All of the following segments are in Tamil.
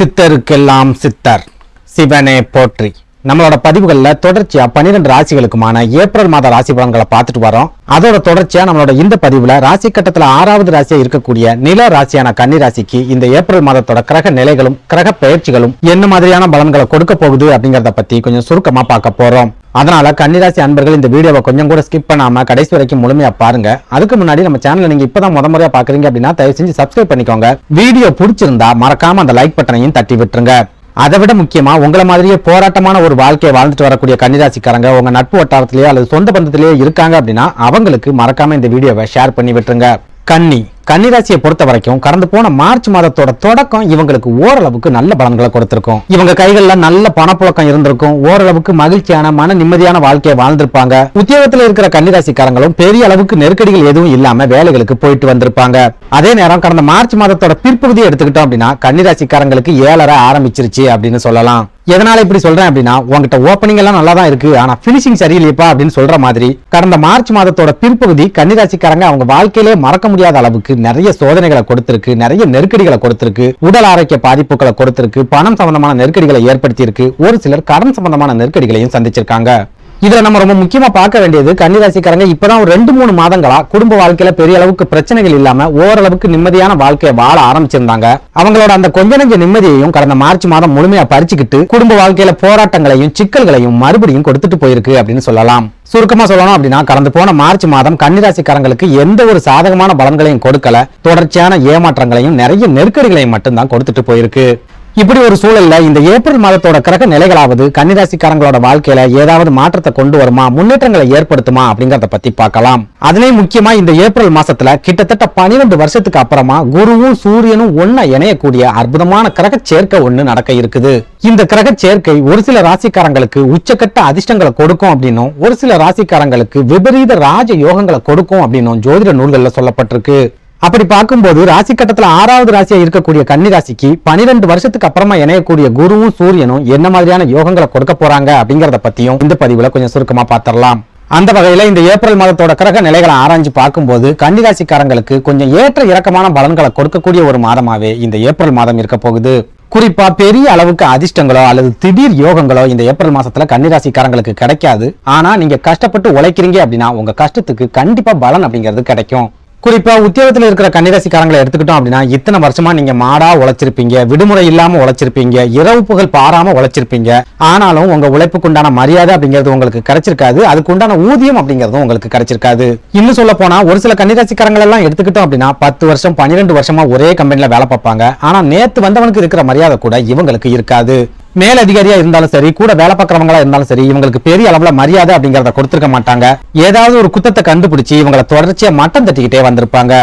சித்தருக்கெல்லாம் சித்தர் சிவனே போற்றி. நம்மளோட பதிவுகளில் தொடர்ச்சியா 12 ராசிகளுக்குமான ஏப்ரல் மாத ராசி பலன்களை பார்த்துட்டு வரோம். அதோட தொடர்ச்சியா நம்மளோட இந்த பதிவுல ராசி கட்டத்துல 6வது ராசியா இருக்கக்கூடிய நில ராசியான கன்னி ராசிக்கு இந்த ஏப்ரல் மாதத்தோட கிரக நிலைகளும் கிரக பெயர்ச்சிகளும் என்ன மாதிரியான பலன்களை கொடுக்க போகுது அப்படிங்கறத பத்தி கொஞ்சம் சுருக்கமா பார்க்க போறோம். அதனால கன்னிராசி அன்பர்கள் இந்த வீடியோவை கொஞ்சம் கூட ஸ்கிப் பண்ணாம கடைசி வரைக்கும் முழுமையா பாருங்க. அதுக்கு முன்னாடி நம்ம சேனலை நீங்க இப்பதான் முறையா பாக்குறீங்க அப்படின்னா தயவு செஞ்சு சப்ஸ்கிரைப் பண்ணிக்கோங்க. வீடியோ பிடிச்சிருந்தா மறக்காம அந்த லைக் பட்டனையும் தட்டி விட்டுருங்க. அதை விட முக்கியமா உங்களை மாதிரியே போராட்டமான ஒரு வாழ்க்கையை வாழ்ந்துட்டு வரக்கூடிய கன்னிராசிக்காரங்க உங்க நட்பு வட்டாரத்திலேயோ அல்லது சொந்த பந்தத்திலேயோ இருக்காங்க அப்படின்னா அவங்களுக்கு மறக்காம இந்த வீடியோவை ஷேர் பண்ணி விட்டுருங்க. கன்னிராசியை பொறுத்த வரைக்கும் கடந்து போன மார்ச் மாதத்தோட தொடக்கம் இவங்களுக்கு ஓரளவுக்கு நல்ல பலன்களை கொடுத்திருக்கும். இவங்க கைகள்ல நல்ல பணப்புழக்கம் இருந்திருக்கும். ஓரளவுக்கு மகிழ்ச்சியான மன நிம்மதியான வாழ்க்கையை வாழ்ந்திருப்பாங்க. உத்தியோகத்தில் இருக்கிற கன்னிராசிக்காரங்களும் பெரிய அளவுக்கு நெருக்கடிகள் எதுவும் இல்லாம வேலைகளுக்கு போயிட்டு வந்திருப்பாங்க. அதே நேரம் கடந்த மார்ச் மாதத்தோட பிற்பகுதியை எடுத்துக்கிட்டோம் அப்படின்னா கன்னிராசிக்காரங்களுக்கு 7:30 ஆரம்பிச்சிருச்சு அப்படின்னு சொல்லலாம். எதனால இப்படி சொல்றேன் அப்படின்னா உங்ககிட்ட ஓப்பனிங் எல்லாம் நல்லா தான் இருக்கு, ஆனா பினிஷிங் சரியில்லைப்பா அப்படின்னு சொல்ற மாதிரி கடந்த மார்ச் மாதத்தோட பிற்பகுதி கன்னிராசிக்காரங்க அவங்க வாழ்க்கையிலே மறக்க முடியாத அளவுக்கு நிறைய சோதனைகளை கொடுத்திருக்கு, நிறைய நெருக்கடிகளை கொடுத்திருக்கு, உடல் ஆரோக்கிய பாதிப்புகளை கொடுத்திருக்கு, பணம் சம்பந்தமான நெருக்கடிகளை ஏற்படுத்தி இருக்கு, ஒரு சிலர் கடன் சம்பந்தமான நெருக்கடிகளையும் சந்திச்சிருக்காங்க. இதுல நம்ம ரொம்ப முக்கியமா பார்க்க வேண்டியது கன்னிராசிக்காரங்க இப்பதான் ஒரு 2-3 மாதங்களா குடும்ப வாழ்க்கையில பெரிய அளவுக்கு பிரச்சனைகள் இல்லாம ஓரளவுக்கு நிம்மதியான வாழ்க்கையை வாழ ஆரம்பிச்சிருந்தாங்க. அவங்களோட அந்த கொஞ்ச நெஞ்ச நிம்மதியையும் கடந்த மார்ச் மாதம் முழுமையா பறிச்சுக்கிட்டு குடும்ப வாழ்க்கையில போராட்டங்களையும் சிக்கல்களையும் மறுபடியும் கொடுத்துட்டு போயிருக்கு அப்படின்னு சொல்லலாம். சுருக்கமா சொல்லணும் அப்படின்னா கடந்து போன மார்ச் மாதம் கன்னிராசிக்காரங்களுக்கு எந்த ஒரு சாதகமான பலன்களையும் கொடுக்கல, தொடர்ச்சியான ஏமாற்றங்களையும் நிறைய நெருக்கடிகளையும் மட்டும்தான் கொடுத்துட்டு போயிருக்கு. இப்படி ஒரு சூழல்ல இந்த ஏப்ரல் மாதத்தோட கிரக நிலைகளாவது கன்னிராசிக்காரங்களோட வாழ்க்கையில ஏதாவது மாற்றத்தை கொண்டு வருமா, முன்னேற்றங்களை ஏற்படுத்துமா அப்படிங்கறத பத்தி பார்க்கலாம். அதுலயும் முக்கியமா இந்த ஏப்ரல் மாசத்துல கிட்டத்தட்ட 12 வருஷத்துக்கு அப்புறமா குருவும் சூரியனும் ஒன்னா இணையக்கூடிய அற்புதமான கிரக சேர்க்கை ஒண்ணு நடக்க இருக்குது. இந்த கிரக சேர்க்கை ஒரு சில ராசிக்காரங்களுக்கு உச்சக்கட்ட அதிர்ஷ்டங்களை கொடுக்கும் அப்படின்னும் ஒரு சில ராசிக்காரங்களுக்கு விபரீத ராஜ யோகங்களை கொடுக்கும் அப்படின்னும் ஜோதிட நூல்கள்ல சொல்லப்பட்டிருக்கு. அப்படி பார்க்கும்போது ராசி கட்டத்துல 6வது ராசியா இருக்கக்கூடிய கன்னிராசிக்கு 12 வருஷத்துக்கு அப்புறமா இணையக்கூடிய குருவும் சூரியனும் என்ன மாதிரியான யோகங்களை கொடுக்க போறாங்க அப்படிங்கறத பத்தியும் இந்த பதிவுல கொஞ்சம் சுருக்கமா பார்த்தரலாம். அந்த வகையில இந்த ஏப்ரல் மாதத்தோட கிரக நிலைகளை ஆராய்ஞ்சு பார்க்கும்போது கன்னிராசிக்காரங்களுக்கு கொஞ்சம் ஏற்ற இறக்கமான பலன்களை கொடுக்கக்கூடிய ஒரு மாதமாவே இந்த ஏப்ரல் மாதம் இருக்க போகுது. குறிப்பா பெரிய அளவுக்கு அதிர்ஷ்டங்களோ அல்லது திடீர் யோகங்களோ இந்த ஏப்ரல் மாசத்துல கன்னிராசிக்காரங்களுக்கு கிடைக்காது. ஆனா நீங்க கஷ்டப்பட்டு உழைக்கிறீங்க அப்படின்னா உங்க கஷ்டத்துக்கு கண்டிப்பா பலன் அப்படிங்கிறது கிடைக்கும். குறிப்பா உத்தியோகத்தில் இருக்கிற கன்னிராசிக்காரங்களை எடுத்துக்கிட்டோம் அப்படின்னா இத்தனை வருஷமா நீங்க மாடா உழைச்சிருப்பீங்க, விடுமுறை இல்லாம உழைச்சிருப்பீங்க, இரவு புகழ் பாராம உழைச்சிருப்பீங்க. ஆனாலும் உங்க உழைப்புக்கு உண்டான மரியாதை அப்படிங்கிறது உங்களுக்கு கிடைச்சிருக்காது, அதுக்கு உண்டான ஊதியம் அப்படிங்கிறதும் உங்களுக்கு கிடைச்சிருக்காது. இன்னும் சொல்ல போனா ஒரு சில கன்னிராசிக்காரங்கள் எல்லாம் எடுத்துக்கிட்டோம் அப்படின்னா 10 வருஷம் 12 வருஷமா ஒரே கம்பெனில வேலை பார்ப்பாங்க. ஆனா நேத்து வந்தவனுக்கு இருக்கிற மரியாதை கூட இவங்களுக்கு இருக்காது. மேலதிகாரியா இருந்தாலும் சரி, கூட வேலை பார்க்கறவங்களா இருந்தாலும் சரி, இவங்களுக்கு பெரிய அளவுல மரியாதை அப்படிங்கறத கொடுத்திருக்க மாட்டாங்க. ஏதாவது ஒரு குத்தத்தை கண்டுபிடிச்சு இவங்களை தொடர்ச்சியா மட்டம் தட்டிக்கிட்டே வந்திருப்பாங்க.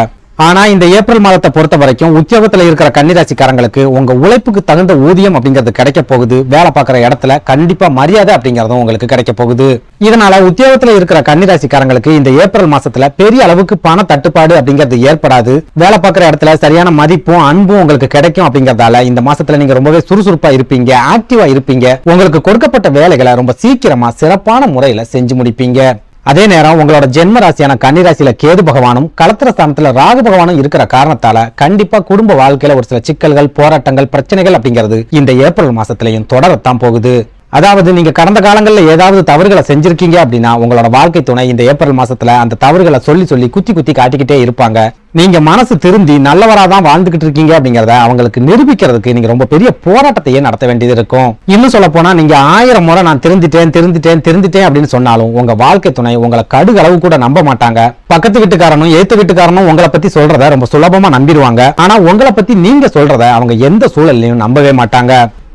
ஆனா இந்த ஏப்ரல் மாதத்தை பொறுத்த வரைக்கும் உத்தியோகத்துல இருக்கிற கன்னிராசிக்காரங்களுக்கு உங்க உழைப்புக்கு தகுந்த ஊதியம் அப்படிங்கிறது கிடைக்க போகுது. வேலை பார்க்குற இடத்துல கண்டிப்பா மரியாதை அப்படிங்கறதும் உங்களுக்கு கிடைக்க போகுது. இதனால உத்தியோகத்துல இருக்கிற கன்னிராசிக்காரங்களுக்கு இந்த ஏப்ரல் மாசத்துல பெரிய அளவுக்கு பண தட்டுப்பாடு அப்படிங்கிறது ஏற்படாது. வேலை பார்க்குற இடத்துல சரியான மதிப்பும் அன்பும் உங்களுக்கு கிடைக்கும் அப்படிங்கறதால இந்த மாசத்துல நீங்க ரொம்பவே சுறுசுறுப்பா இருப்பீங்க, ஆக்டிவா இருப்பீங்க. உங்களுக்கு கொடுக்கப்பட்ட வேலைகளை ரொம்ப சீக்கிரமா சிறப்பான முறையில செஞ்சு முடிப்பீங்க. அதே நேரம் உங்களோட ஜென்ம ராசியான கன்னிராசியில கேது பகவானும் களத்திர ஸ்தானத்துல ராகு பகவானும் இருக்கிற காரணத்தால கண்டிப்பா குடும்ப வாழ்க்கையில ஒரு சில சிக்கல்கள், போராட்டங்கள், பிரச்சனைகள் அப்படிங்கிறது இந்த ஏப்ரல் மாசத்திலையும் தொடரத்தான் போகுது. அதாவது நீங்க கடந்த காலங்கள்ல ஏதாவது தவறுகளை செஞ்சிருக்கீங்க அப்படின்னா உங்களோட வாழ்க்கை துணை இந்த ஏப்ரல் மாசத்துல அந்த தவறுகளை சொல்லி குத்தி காட்டிக்கிட்டே இருப்பாங்க. நீங்க மனசு திருந்தி நல்லவராதான் வாழ்ந்துகிட்டு இருக்கீங்க அப்படிங்கறத அவங்களுக்கு நிரூபிக்கிறதுக்கு நீங்க ரொம்ப பெரிய போராட்டத்தையே நடத்த வேண்டியது இருக்கும். இன்னும் சொல்ல போனா நீங்க 1000 முறை நான் திருந்திட்டேன் அப்படின்னு சொன்னாலும் உங்க வாழ்க்கை துணை உங்களை கடுகளவு கூட நம்ப மாட்டாங்க. பக்கத்து வீட்டுக்காரனும் ஏத்து வீட்டுக்காரனும் உங்களை பத்தி சொல்றத ரொம்ப சுலபமா நம்பிடுவாங்க. ஆனா உங்களை பத்தி நீங்க சொல்றத அவங்க எந்த சூழல்லையும் நம்பவே மாட்டாங்க.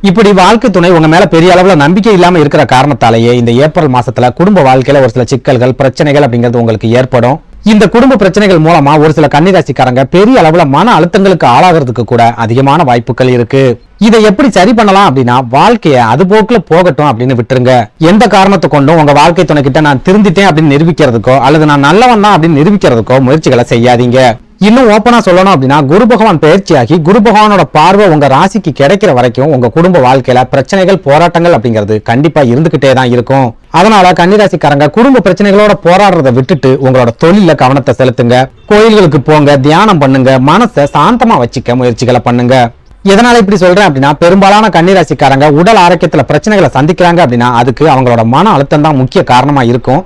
இப்படி வாழ்க்கை துணை உங்க மேல பெரிய அளவுல நம்பிக்கை இல்லாம இருக்கிற காரணத்தாலேயே இந்த ஏப்ரல் மாசத்துல குடும்ப வாழ்க்கையில ஒரு சில சிக்கல்கள், பிரச்சனைகள் அப்படிங்கிறது உங்களுக்கு ஏற்படும். இந்த குடும்ப பிரச்சனைகள் மூலமா ஒரு சில கன்னிராசிக்காரங்க பெரிய அளவுல மன அழுத்தங்களுக்கு ஆளாகிறதுக்கு கூட அதிகமான வாய்ப்புகள் இருக்கு. இதை எப்படி சரி பண்ணலாம் அப்படின்னா வாழ்க்கைய அது போக்குல போகட்டும் அப்படின்னு விட்டுருங்க. எந்த காரணத்தை கொண்டும் உங்க வாழ்க்கை துணை கிட்ட நான் திருந்திட்டேன் அப்படின்னு நிரூபிக்கிறதுக்கோ அல்லது நான் நல்லவன் தான் அப்படின்னு நிரூபிக்கிறதுக்கோ முயற்சிகளை செய்யாதீங்க. இன்னும் ஓப்பனா சொல்லணும் அப்படின்னா குரு பகவான் பயிற்சியாகி குரு பகவானோட பார்வை உங்க ராசிக்கு கிடைக்கிற வரைக்கும் உங்க குடும்ப வாழ்க்கையில பிரச்சனைகள், போராட்டங்கள் அப்படிங்கிறது கண்டிப்பா இருந்துகிட்டே தான் இருக்கும். அதனால கன்னிராசிக்காரங்க குடும்ப பிரச்சனைகளோட போராடுறதை விட்டுட்டு உங்களோட தொழில கவனத்தை செலுத்துங்க. கோயில்களுக்கு போங்க, தியானம் பண்ணுங்க, மனசை சாந்தமா வச்சுக்க முயற்சிகளை பண்ணுங்க. எதனால இப்படி சொல்றேன் அப்படின்னா, பெரும்பாலான கன்னிராசிக்காரங்க உடல் ஆரோக்கியத்துல பிரச்சனைகளை சந்திக்கிறாங்க அப்படின்னா அதுக்கு அவங்களோட மன அழுத்தம் தான் முக்கிய காரணமா இருக்கும்.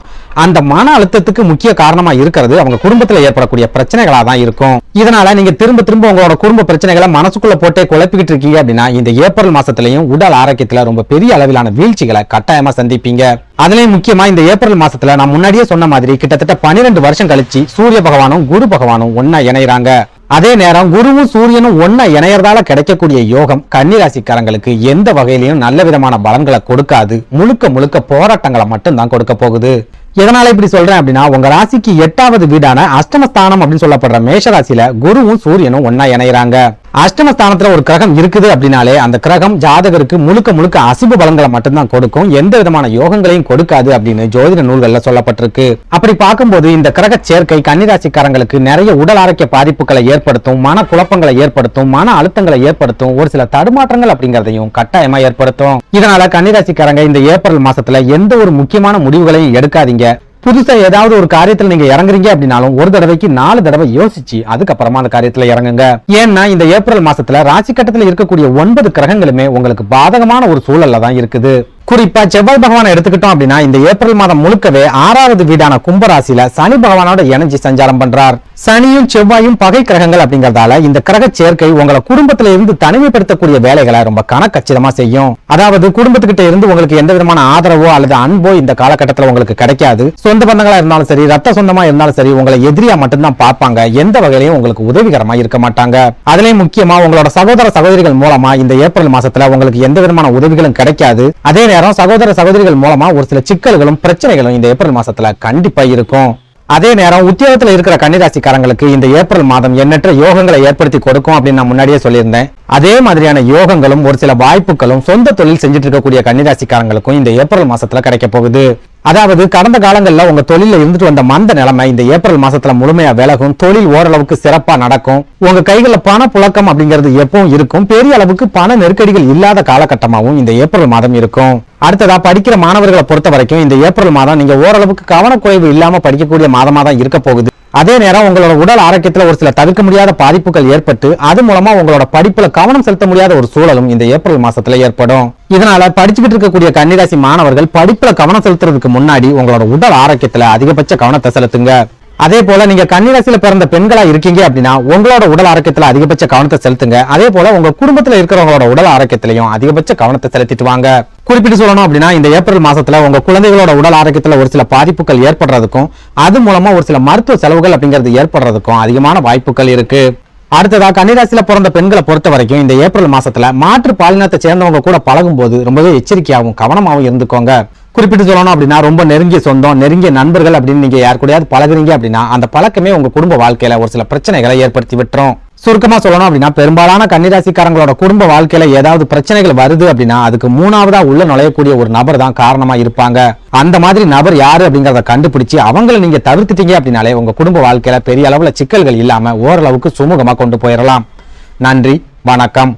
அந்த மன அழுத்தத்துக்கு முக்கிய காரணமா இருக்கிறது அவங்க குடும்பத்துல ஏற்படக்கூடிய பிரச்சனைகளா தான் இருக்கும். இதனால நீங்க திரும்ப திரும்ப உங்களோட குடும்ப பிரச்சனைகளை மனசுக்குள்ள போட்டே குழப்பிக்கிட்டு இருக்கீங்க அப்படின்னா இந்த ஏப்ரல் மாசத்துலயும் உடல் ஆரோக்கியத்துல ரொம்ப பெரிய அளவிலான வீழ்ச்சிகளை கட்டாயமா சந்திப்பீங்க. அதுலயும் முக்கியமா இந்த ஏப்ரல் மாசத்துல நான் முன்னாடியே சொன்ன மாதிரி கிட்டத்தட்ட 12 வருஷம் கழிச்சு சூரிய பகவானும் குரு பகவானும் ஒன்னா இணையறாங்க. அதே நேரம் குருவும் சூரியனும் ஒன்னா இணையறதால கிடைக்கக்கூடிய யோகம் கன்னிராசிக்காரங்களுக்கு எந்த வகையிலையும் நல்ல விதமான பலன்களை கொடுக்காது. முழுக்க முழுக்க போராட்டங்களை மட்டும் தான் கொடுக்க போகுது. எதனால இப்படி சொல்றேன் அப்படின்னா, உங்க ராசிக்கு 8வது வீடான அஷ்டமஸ்தானம் அப்படின்னு சொல்லப்படுற மேஷராசியில குருவும் சூரியனும் ஒன்னா இணையறாங்க. அஷ்டமஸ்தானத்துல ஒரு கிரகம் இருக்குது அப்படின்னாலே அந்த கிரகம் ஜாதகருக்கு முழுக்க முழுக்க அசுப பலன்களை மட்டும்தான் கொடுக்கும், எந்த விதமான யோகங்களையும் கொடுக்காது அப்படின்னு ஜோதிட நூல்கள்ல சொல்லப்பட்டிருக்கு. அப்படி பார்க்கும்போது இந்த கிரக சேர்க்கை கன்னிராசிக்காரங்களுக்கு நிறைய உடல் ஆரோக்கிய பாதிப்புகளை ஏற்படுத்தும், மன குழப்பங்களை ஏற்படுத்தும், மன அழுத்தங்களை ஏற்படுத்தும், ஒரு சில தடுமாற்றங்கள் அப்படிங்கறதையும் கட்டாயமா ஏற்படுத்தும். இதனால கன்னிராசிக்காரங்க இந்த ஏப்ரல் மாசத்துல எந்த ஒரு முக்கியமான முடிவுகளையும் எடுக்காதீங்க. புதுசா ஏதாவது ஒரு காரியத்துல நீங்க இறங்குறீங்க அப்படின்னாலும் ஒரு தடவைக்கு 4 தடவை யோசிச்சு அதுக்கப்புறமா அந்த காரியத்துல இறங்குங்க. ஏன்னா இந்த ஏப்ரல் மாசத்துல ராசி கட்டத்துல இருக்கக்கூடிய 9 கிரகங்களுமே உங்களுக்கு பாதகமான ஒரு சூழல்ல தான் இருக்குது. குறிப்பா செவ்வாய் பகவானை எடுத்துக்கிட்டோம் அப்படின்னா இந்த ஏப்ரல் மாதம் முழுக்கவே 6வது வீடான கும்பராசியில சனி பகவானோட இணைஞ்சு சஞ்சாரம் பண்றார். சனியும் செவ்வாயும் பகை கிரகங்கள் அப்படிங்கறதால இந்த கிரக சேர்க்கை உங்களை குடும்பத்தில இருந்து தனிமைப்படுத்தக்கூடிய வேலைகளை ரொம்ப கணக்கச்சிதமா செய்யும். அதாவது குடும்பத்துக்கிட்ட இருந்து உங்களுக்கு எந்த விதமான ஆதரவோ அல்லது அன்போ இந்த காலகட்டத்தில் உங்களுக்கு கிடைக்காது. சொந்த பந்தங்களா இருந்தாலும் சரி, ரத்த சொந்தமா இருந்தாலும் சரி, உங்களை எதிரியா மட்டும்தான் பார்ப்பாங்க. எந்த வகையிலையும் உங்களுக்கு உதவிகரமா இருக்க மாட்டாங்க. அதுலயும் முக்கியமா உங்களோட சகோதர சகோதரிகள் மூலமா இந்த ஏப்ரல் மாசத்துல உங்களுக்கு எந்த விதமான உதவிகளும் கிடைக்காது. அதே சகோதர சகோதரிகள் மூலமா ஒரு சில சிக்கல்களும் பிரச்சனைகளும் இந்த ஏப்ரல் மாசத்துல கண்டிப்பா இருக்கும். அதே நேரம் உத்தியோகத்துல இருக்கிற கன்னிராசிக்காரங்களுக்கு இந்த ஏப்ரல் மாதம் எண்ணற்ற யோகங்களை ஏற்படுத்தி கொடுக்கும் அப்படின்னு நான் முன்னாடியே சொல்லியிருந்தேன். அதே மாதிரியான யோகங்களும் ஒரு சில வாய்ப்புகளும் சொந்த தொழில் செஞ்சுட்டு இருக்கக்கூடிய கன்னிராசிக்காரங்களுக்கும் இந்த ஏப்ரல் மாசத்துல கிடைக்க போகுது. அதாவது கடந்த காலங்கள்ல உங்க தொழில இருந்துட்டு வந்த மந்த நிலைமை இந்த ஏப்ரல் மாசத்துல முழுமையா விலகும். தொழில் ஓரளவுக்கு சிறப்பா நடக்கும். உங்க கைகள்ல பண புழக்கம் அப்படிங்கிறது எப்பவும் இருக்கும். பெரிய அளவுக்கு பண நெருக்கடிகள் இல்லாத காலகட்டமாகவும் இந்த ஏப்ரல் மாதம் இருக்கும். அடுத்ததா படிக்கிற மாணவர்களை பொறுத்த வரைக்கும் இந்த ஏப்ரல் மாதம் நீங்க ஓரளவுக்கு கவனக்குறைவு இல்லாம படிக்கக்கூடிய மாதமா தான் இருக்க போகுது. அதே நேரம் உங்களோட உடல் ஆரோக்கியத்துல ஒரு சில தவிர்க்க முடியாத பாதிப்புகள் ஏற்பட்டு அது மூலமா உங்களோட படிப்புல கவனம் செலுத்த முடியாத ஒரு சூழலும் இந்த ஏப்ரல் மாசத்துல ஏற்படும். இதனால படிச்சுக்கிட்டு இருக்கக்கூடிய கன்னிராசி மாணவர்கள் படிப்புல கவனம் செலுத்துறதுக்கு முன்னாடி உங்களோட உடல் ஆரோக்கியத்துல அதிகபட்ச கவனத்தை செலுத்துங்க. அதே போல நீங்க கன்னிராசியில பிறந்த பெண்களா இருக்கீங்க அப்படின்னா உங்களோட உடல் ஆரோக்கியத்துல அதிகபட்ச கவனத்தை செலுத்துங்க. அதே போல உங்க குடும்பத்துல இருக்கிறவங்களோட உடல் ஆரோக்கியத்திலையும் அதிகபட்ச கவனத்தை செலுத்திட்டு வாங்க. குறிப்பிட்டு சொல்லணும் அப்படின்னா இந்த ஏப்ரல் மாசத்துல உங்க குழந்தைகளோட உடல் ஆரோக்கியத்துல ஒரு சில பாதிப்புகள் ஏற்படுறதுக்கும் அது மூலமா ஒரு சில மருத்துவ செலவுகள் அப்படிங்கிறது ஏற்படுறதுக்கும் அதிகமான வாய்ப்புகள் இருக்கு. அடுத்ததா கன்னிராசியில பிறந்த பெண்களை பொறுத்த வரைக்கும் இந்த ஏப்ரல் மாசத்துல மாற்று பாலினத்தை சேர்ந்தவங்க கூட பழகும் போது ரொம்பவே எச்சரிக்கையாகவும் கவனமாகவும் இருந்துக்கோங்க. குறிப்பிட்டு சொல்லணும் அப்படின்னா ரொம்ப நெருங்கிய சொந்தம், நெருங்கிய நண்பர்கள் அப்படின்னு நீங்க யார் கூடயாவது பழகுறீங்க அப்படின்னா அந்த பழக்கமே உங்க குடும்ப வாழ்க்கையில ஒரு சில பிரச்சனைகளை ஏற்படுத்தி விட்டுரும். சுருக்கமா சொல்லணும் அப்படின்னா பெரும்பாலான கன்னிராசிக்காரங்களோட குடும்ப வாழ்க்கையில ஏதாவது பிரச்சனைகள் வருது அப்படின்னா அதுக்கு 3வதா உள்ள நுழையக்கூடிய ஒரு நபர் தான் காரணமா இருப்பாங்க. அந்த மாதிரி நபர் யாரு அப்படிங்கறத கண்டுபிடிச்சு அவங்களை நீங்க தவிர்த்துட்டீங்க அப்படின்னாலே உங்க குடும்ப வாழ்க்கையில பெரிய அளவுல சிக்கல்கள் இல்லாம ஓரளவுக்கு சுமூகமா கொண்டு போயிடலாம். நன்றி, வணக்கம்.